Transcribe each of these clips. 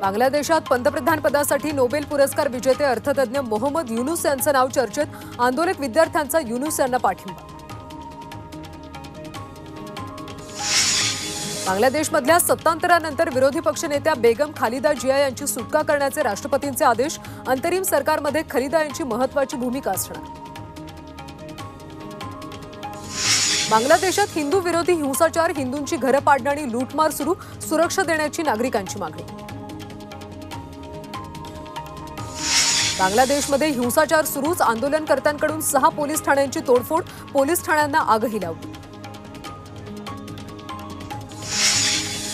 बांगलादेशात पंतप्रधान पदासाठी नोबेल पुरस्कार विजेते अर्थतज्ञ मोहम्मद युनूस यांचं नाव चर्चेत. आंदोलक विद्यार्थ्यांचा युनूस यांना पाठिंबा. बांगलादेशमधल्या सत्तांतरानंतर विरोधी पक्षनेत्या बेगम खालिदा जिया यांची सुटका करण्याचे राष्ट्रपतींचे आदेश. अंतरिम सरकारमध्ये खालिदा यांची महत्त्वाची भूमिका असणार. बांगलादेशात हिंदू विरोधी हिंसाचार, हिंदूंची घरं पाडणं आणि लूटमार सुरू. सुरक्षा देण्याची नागरिकांची मागणी. बांगलादेशमध्ये हिंसाचार सुरूच. आंदोलनकर्त्यांकडून 6 पोलीस ठाण्यांची तोडफोड. पोलीस ठाण्यांना आगही लावली.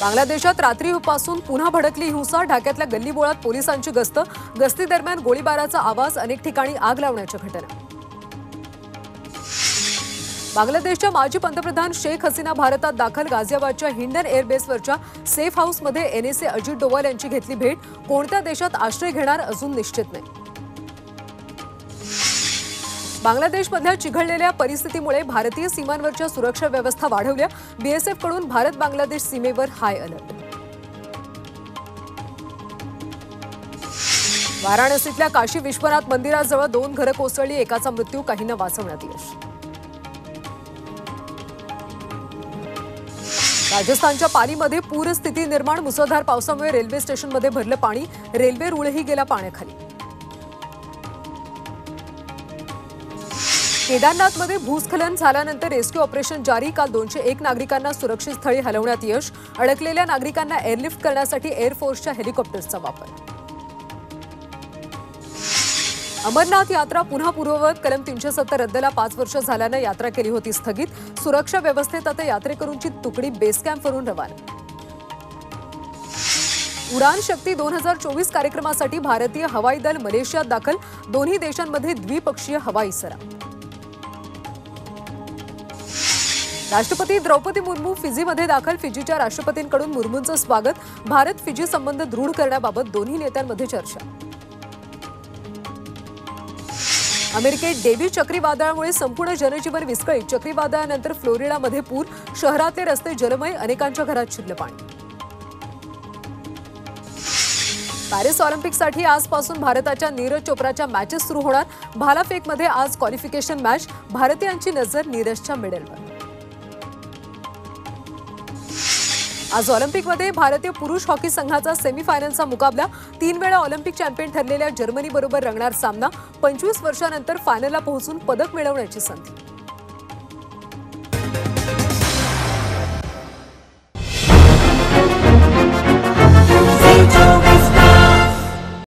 बांगलादेशात रात्रीपासून पुन्हा भडकली हिंसा. ढाक्यातल्या गल्लीबोळात पोलिसांची गस्त. गस्तीदरम्यान गोळीबाराचा आवाज. अनेक ठिकाणी आग लावण्याच्या घटना. बांगलादेशच्या माजी पंतप्रधान शेख हसीना भारतात दाखल. गाझियाबादच्या हिंडन एअरबेसवरच्या सेफ हाऊसमध्ये एनएसए अजित डोवाल यांची घेतली भेट. कोणत्या देशात आश्रय घेणार अजून निश्चित नाही. बांगलादेशमधल्या चिघळलेल्या परिस्थितीमुळे भारतीय सीमांवरच्या सुरक्षा व्यवस्था वाढवल्या. बीएसएफकडून भारत बांगलादेश सीमेवर हाय अलर्ट. वाराणसीतल्या काशी विश्वनाथ मंदिराजवळ 2 घरं कोसळली. एकाचा मृत्यू, काहींना वाचवण्यात यश. राजस्थानच्या पालीमध्ये पूरस्थिती निर्माण. मुसळधार पावसामुळे रेल्वे स्टेशनमध्ये भरलं पाणी. रेल्वे रुळही गेला पाण्याखाली. केदारनाथमध्ये भूस्खलन झाल्यानंतर रेस्क्यू ऑपरेशन जारी. काल 201 नागरिकांना सुरक्षित स्थळी हलवण्यात यश. अडकलेल्या नागरिकांना एअरलिफ्ट करण्यासाठी एअरफोर्सच्या हेलिकॉप्टर्सचा वापर. अमरनाथ यात्रा पुन्हा पूर्ववत. कलम 370 रद्दला 5 वर्ष झाल्यानं यात्रा केली होती स्थगित. सुरक्षा व्यवस्थेत आता यात्रेकरूंची तुकडी बेस कॅम्पवरून रवाना. उडान शक्ती 2024 कार्यक्रमासाठी भारतीय हवाई दल मलेशियात दाखल. दोन्ही देशांमध्ये द्विपक्षीय हवाई सराव. राष्ट्रपती द्रौपदी मुर्मू फिजीमध्ये दाखल. फिजीच्या राष्ट्रपतींकडून मुर्मूंचं स्वागत. भारत फिजी संबंध दृढ करण्याबाबत दोन्ही नेत्यांमध्ये चर्चा. अमेरिकेत डेव्ही चक्रीवादळामुळे संपूर्ण जनजीवन विस्कळीत. चक्रीवादळानंतर फ्लोरिडामध्ये पूर. शहरातले रस्ते जलमय. अनेकांच्या घरात शिरलं पाणी. पॅरिस ऑलिम्पिकसाठी आजपासून भारताच्या नीरज चोप्राच्या मॅचेस सुरू होणार. भालाफेकमध्ये आज क्वालिफिकेशन मॅच. भारतीयांची नजर नीरजच्या मेडलवर. आज ऑलिम्पिकमध्ये भारतीय पुरुष हॉकी संघाचा सेमीफायनलचा मुकाबला. 3 वेळा ऑलिम्पिक चॅम्पियन ठरलेल्या जर्मनीबरोबर रंगणार सामना. 25 वर्षांनंतर फायनलला पोहोचून पदक मिळवण्याची संधी.